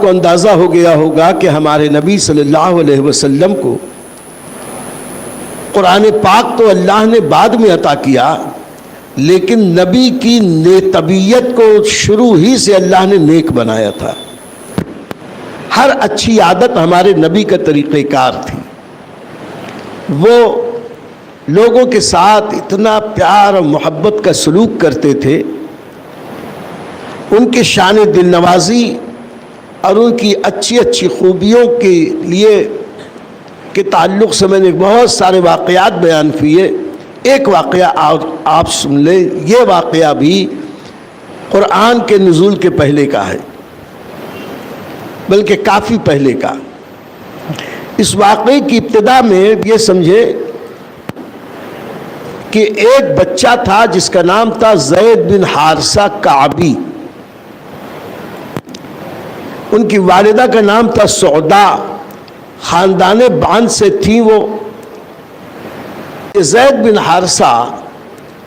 آپ کو اندازہ ہو گیا ہوگا کہ ہمارے نبی صلی اللہ علیہ وسلم کو قرآن پاک تو اللہ نے بعد میں عطا کیا، لیکن نبی کی طبیعت کو شروع ہی سے اللہ نے نیک بنایا تھا۔ ہر اچھی عادت ہمارے نبی کا طریقہ کار تھی۔ وہ لوگوں کے ساتھ اتنا پیار اور محبت کا سلوک کرتے تھے، ان کی شان دل نوازی اور ان کی اچھی اچھی خوبیوں کے لیے کے تعلق سے میں نے بہت سارے واقعات بیان کیے۔ ایک واقعہ آپ سن لیں، یہ واقعہ بھی قرآن کے نزول کے پہلے کا ہے، بلکہ کافی پہلے کا۔ اس واقعے کی ابتدا میں یہ سمجھے کہ ایک بچہ تھا جس کا نام تھا زید بن حارثہ کعبی۔ ان کی والدہ کا نام تھا سعدا، خاندان بان سے تھیں وہ۔ زید بن حارثہ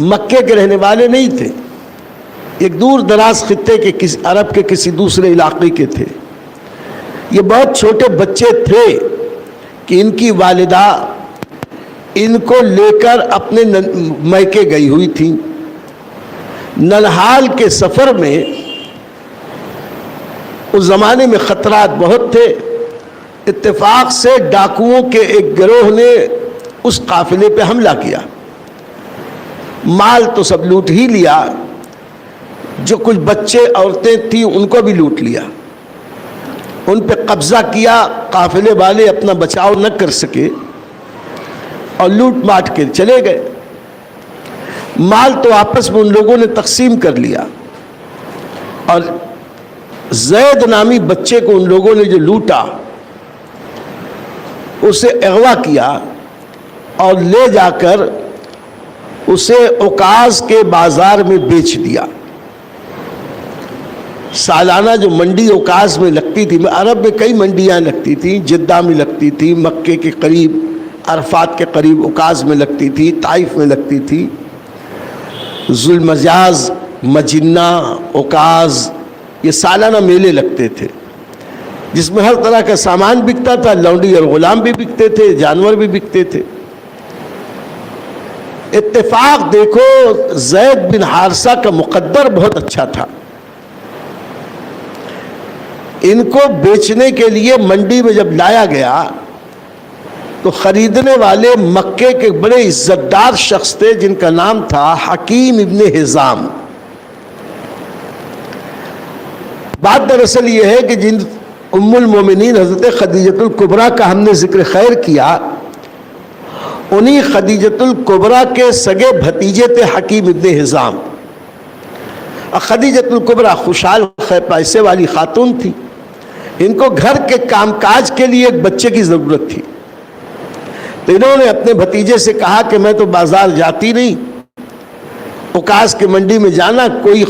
مکے کے رہنے والے نہیں تھے، ایک دور دراز خطے کے عرب کے کسی دوسرے علاقے کے تھے۔ یہ بہت چھوٹے بچے تھے کہ ان کی والدہ ان کو لے کر اپنے میکے گئی ہوئی تھی۔ ننہال کے سفر میں اس زمانے میں خطرات بہت تھے۔ اتفاق سے ڈاکوؤں کے ایک گروہ نے اس قافلے پہ حملہ کیا، مال تو سب لوٹ ہی لیا، جو کچھ بچے عورتیں تھیں ان کو بھی لوٹ لیا، ان پہ قبضہ کیا۔ قافلے والے اپنا بچاؤ نہ کر سکے اور لوٹ ماٹ کے چلے گئے۔ مال تو آپس میں ان لوگوں نے تقسیم کر لیا، اور زید نامی بچے کو ان لوگوں نے جو لوٹا اسے اغوا کیا اور لے جا کر اسے عکاظ کے بازار میں بیچ دیا۔ سالانہ جو منڈی عکاظ میں لگتی تھی، عرب میں کئی منڈیاں لگتی تھیں، جدہ میں لگتی تھی، مکے کے قریب عرفات کے قریب عکاظ میں لگتی تھی، طائف میں لگتی تھی، ذوالمجاز، مجنہ، عکاظ، یہ سالانہ میلے لگتے تھے جس میں ہر طرح کا سامان بکتا تھا، لونڈی اور غلام بھی بکتے تھے، جانور بھی بکتے تھے۔ اتفاق دیکھو، زید بن حارثہ کا مقدر بہت اچھا تھا۔ ان کو بیچنے کے لیے منڈی میں جب لایا گیا تو خریدنے والے مکے کے بڑے عزت دار شخص تھے جن کا نام تھا حکیم ابن حزام۔ بات دراصل یہ ہے کہ جن ام المومنین حضرت خدیجۃ الکبریٰ کا ہم نے ذکر خیر کیا، انہی خدیجۃ الکبریٰ کے سگے بھتیجے تھے حکیم ابن حزام۔ خدیجۃ الکبریٰ خوشحال پیسے والی خاتون تھی، ان کو گھر کے کام کاج کے لیے ایک بچے کی ضرورت تھی، تو انہوں نے اپنے بھتیجے سے کہا کہ میں تو بازار جاتی نہیں، عکاظ کی منڈی میں جانا، کوئی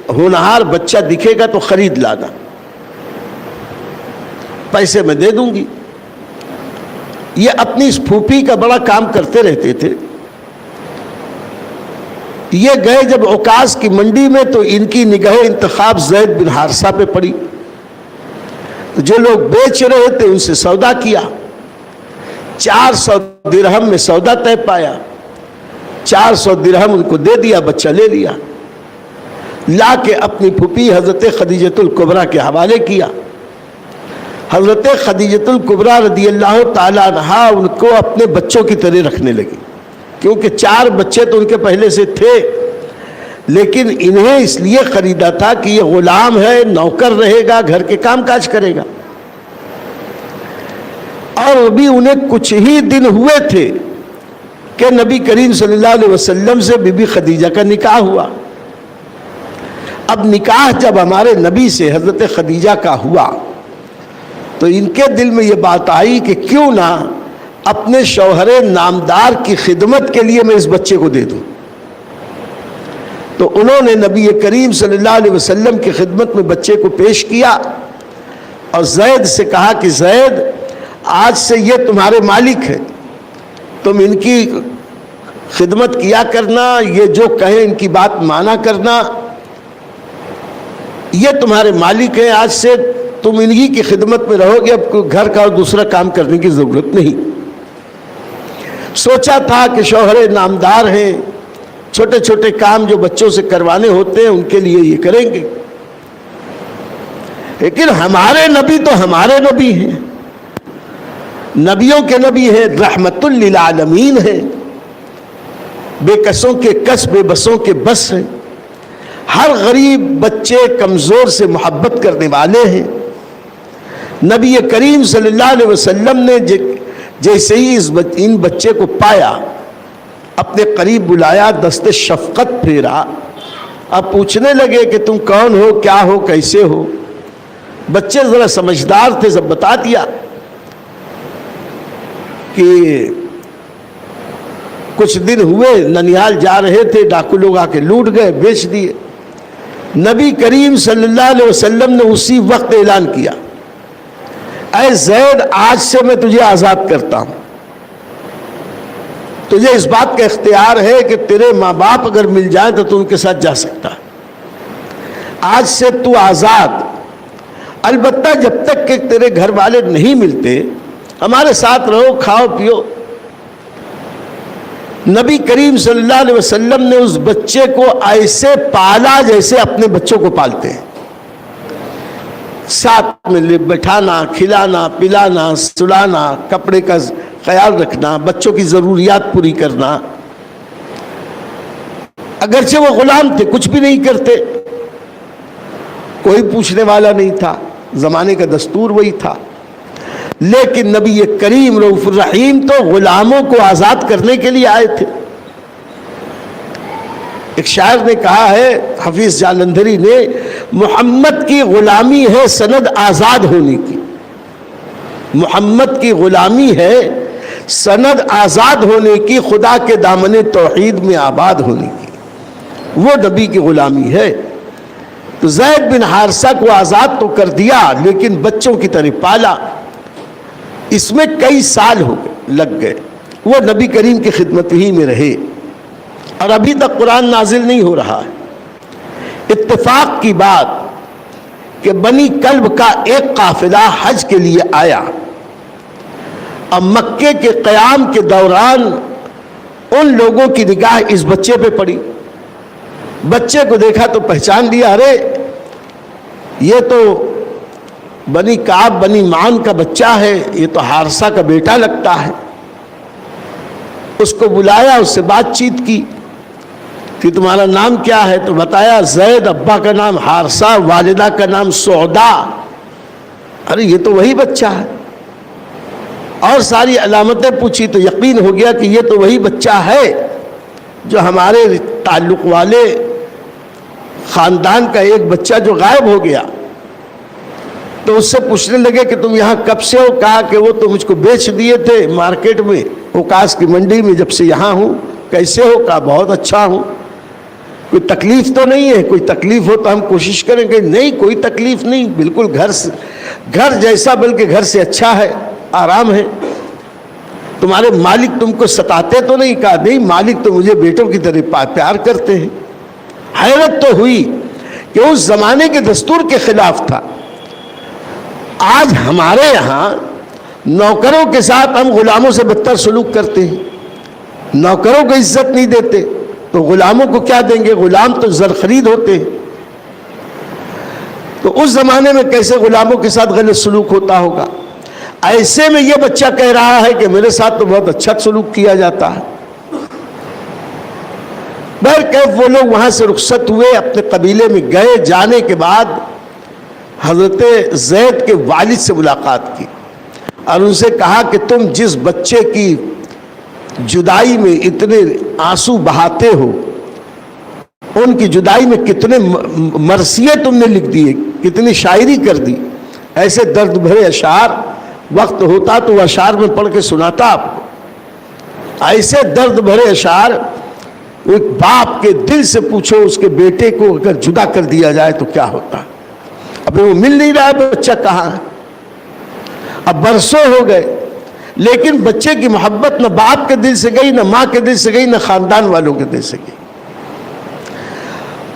ہونہار بچہ دکھے گا تو خرید لانا، پیسے میں دے دوں گی۔ یہ اپنی اس پھوپھی کا بڑا کام کرتے رہتے تھے۔ یہ گئے جب عکاظ کی منڈی میں تو ان کی نگاہ انتخاب زید بن حارثہ پہ پڑی۔ جو لوگ بیچ رہے تھے ان سے سودا کیا، 400 درہم میں سودا طے پایا، 400 درہم ان کو دے دیا، بچہ لے لیا، لا کے اپنی پھوپھی حضرت خدیجۃ الکبریٰ کے حوالے کیا۔ حضرت خدیجۃ الکبریٰ رضی اللہ تعالیٰ عنہا ان کو اپنے بچوں کی طرح رکھنے لگی، کیونکہ 4 بچے تو ان کے پہلے سے تھے، لیکن انہیں اس لیے خریدا تھا کہ یہ غلام ہے، نوکر رہے گا، گھر کے کام کاج کرے گا۔ اور ابھی انہیں کچھ ہی دن ہوئے تھے کہ نبی کریم صلی اللہ علیہ وسلم سے بی بی خدیجہ کا نکاح ہوا۔ اب نکاح جب ہمارے نبی سے حضرت خدیجہ کا ہوا تو ان کے دل میں یہ بات آئی کہ کیوں نہ اپنے شوہر نامدار کی خدمت کے لیے میں اس بچے کو دے دوں۔ تو انہوں نے نبی کریم صلی اللہ علیہ وسلم کی خدمت میں بچے کو پیش کیا اور زید سے کہا کہ زید، آج سے یہ تمہارے مالک ہے، تم ان کی خدمت کیا کرنا، یہ جو کہیں ان کی بات مانا کرنا، یہ تمہارے مالک ہیں، آج سے تم انہی کی خدمت میں رہو گے، اب کوئی گھر کا اور دوسرا کام کرنے کی ضرورت نہیں۔ سوچا تھا کہ شوہر نامدار ہیں، چھوٹے چھوٹے کام جو بچوں سے کروانے ہوتے ہیں ان کے لیے یہ کریں گے، لیکن ہمارے نبی تو ہمارے نبی ہیں، نبیوں کے نبی ہیں، رحمت للعالمین ہیں، بے کسوں کے کس، بے بسوں کے بس ہیں، ہر غریب بچے کمزور سے محبت کرنے والے ہیں۔ نبی کریم صلی اللہ علیہ وسلم نے جیسے ہی ان بچے کو پایا، اپنے قریب بلایا، دست شفقت پھیرا، اب پوچھنے لگے کہ تم کون ہو، کیا ہو، کیسے ہو؟ بچے ذرا سمجھدار تھے، سب بتا دیا کہ کچھ دن ہوئے ننیال جا رہے تھے، ڈاکو لوگ آ کے لوٹ گئے، بیچ دیے۔ نبی کریم صلی اللہ علیہ وسلم نے اسی وقت اعلان کیا، اے زید، آج سے میں تجھے آزاد کرتا ہوں، تجھے اس بات کا اختیار ہے کہ تیرے ماں باپ اگر مل جائیں تو تو ان کے ساتھ جا سکتا ہے، آج سے تو آزاد، البتہ جب تک کہ تیرے گھر والے نہیں ملتے ہمارے ساتھ رہو، کھاؤ پیو۔ نبی کریم صلی اللہ علیہ وسلم نے اس بچے کو ایسے پالا جیسے اپنے بچوں کو پالتے ہیں، ساتھ میں بٹھانا، کھلانا، پلانا، سلانا، کپڑے کا خیال رکھنا، بچوں کی ضروریات پوری کرنا۔ اگرچہ وہ غلام تھے، کچھ بھی نہیں کرتے، کوئی پوچھنے والا نہیں تھا، زمانے کا دستور وہی تھا، لیکن نبی کریم رؤوف الرحیم تو غلاموں کو آزاد کرنے کے لیے آئے تھے۔ ایک شاعر نے کہا ہے، حفیظ جالندھری نے، محمد کی غلامی ہے سند آزاد ہونے کی، محمد کی غلامی ہے سند آزاد ہونے کی، خدا کے دامن توحید میں آباد ہونے کی، وہ نبی کی غلامی ہے۔ تو زید بن حارثہ کو آزاد تو کر دیا، لیکن بچوں کی طرح پالا، اس میں کئی سال لگ گئے، وہ نبی کریم کی خدمت ہی میں رہے، اور ابھی تک قرآن نازل نہیں ہو رہا ہے۔ اتفاق کی بات کہ بنی کلب کا ایک قافلہ حج کے لیے آیا، اور مکے کے قیام کے دوران ان لوگوں کی نگاہ اس بچے پہ پڑی، بچے کو دیکھا تو پہچان لیا، ارے یہ تو بنی کعب بنی معن کا بچہ ہے، یہ تو حارثہ کا بیٹا لگتا ہے۔ اس کو بلایا، اس سے بات چیت کی کہ تمہارا نام کیا ہے؟ تو بتایا زید، ابا کا نام حارثہ، والدہ کا نام سعدا۔ ارے یہ تو وہی بچہ ہے، اور ساری علامتیں پوچھی تو یقین ہو گیا کہ یہ تو وہی بچہ ہے جو ہمارے تعلق والے خاندان کا ایک بچہ جو غائب ہو گیا۔ تو اس سے پوچھنے لگے کہ تم یہاں کب سے ہو؟ کہا کہ وہ تو مجھ کو بیچ دیے تھے مارکیٹ میں، اوکاس کی منڈی میں، جب سے یہاں ہوں۔ کیسے ہو؟ کہا بہت اچھا ہوں۔ کوئی تکلیف تو نہیں ہے؟ کوئی تکلیف ہو تو ہم کوشش کریں گے۔ نہیں کوئی تکلیف نہیں، بالکل گھر جیسا، بلکہ گھر سے اچھا ہے، آرام ہے۔ تمہارے مالک تم کو ستاتے تو نہیں؟ کہا نہیں، مالک تو مجھے بیٹوں کی طرح پیار کرتے ہیں۔ حیرت تو ہوئی کہ اس زمانے کے دستور کے خلاف تھا۔ آج ہمارے یہاں نوکروں کے ساتھ ہم غلاموں سے بدتر سلوک کرتے ہیں، نوکروں کو عزت نہیں دیتے تو غلاموں کو کیا دیں گے؟ غلام تو زر خرید ہوتے ہیں۔ تو اس زمانے میں کیسے غلاموں کے ساتھ غلط سلوک ہوتا ہوگا؟ ایسے میں یہ بچہ کہہ رہا ہے کہ میرے ساتھ تو بہت اچھا سلوک کیا جاتا ہے۔ بہرکیف وہ لوگ وہاں سے رخصت ہوئے، اپنے قبیلے میں گئے۔ جانے کے بعد حضرت زید کے والد سے ملاقات کی اور ان سے کہا کہ تم جس بچے کی جدائی میں اتنے آنسو بہاتے ہو، ان کی جدائی میں کتنے مرثیے تم نے لکھ دیے، کتنی شاعری کر دی، ایسے درد بھرے اشعار، وقت ہوتا تو وہ اشعار میں پڑھ کے سناتا آپ کو۔ ایسے درد بھرے اشعار، ایک باپ کے دل سے پوچھو اس کے بیٹے کو اگر جدا کر دیا جائے تو کیا ہوتا؟ اب وہ مل نہیں رہا ہے، بچہ کہاں ہے؟ اب برسوں ہو گئے، لیکن بچے کی محبت نہ باپ کے دل سے گئی، نہ ماں کے دل سے گئی، نہ خاندان والوں کے دل سے گئی۔